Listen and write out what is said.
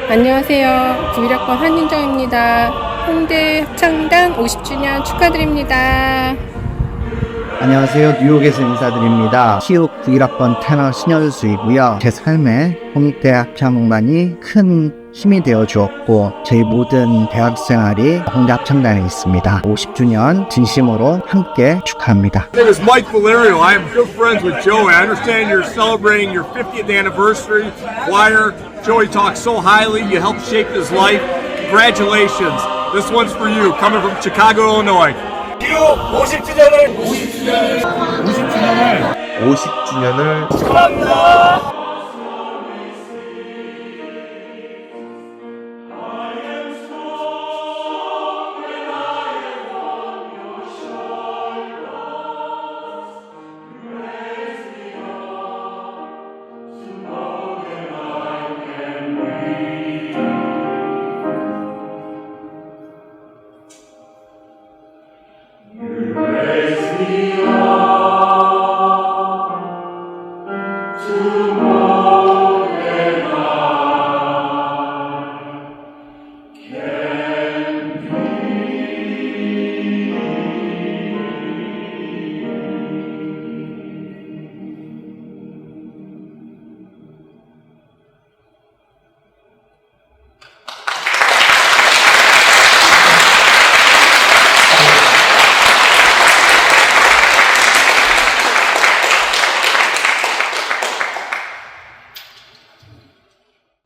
안녕하세요. 91학번 한윤정입니다. 홍대 합창단 50주년 축하드립니다. 안녕하세요. 뉴욕에서 인사드립니다. 키읔 91학번 테너 신현수이고요. 제 삶에 홍대 합창단이 큰 힘이 되어 주었고 저희 모든 대학생활이 홍대 합창단에 있습니다. 50주년 진심으로 함께 축하합니다. My name is Mike Valerio. I am good friends with Joey. I understand you're celebrating your 50th anniversary. Choir. Joey talks so highly. You helped shape his life. Congratulations. This one's for you, coming from Chicago, Illinois. 50주년을 축하합니다.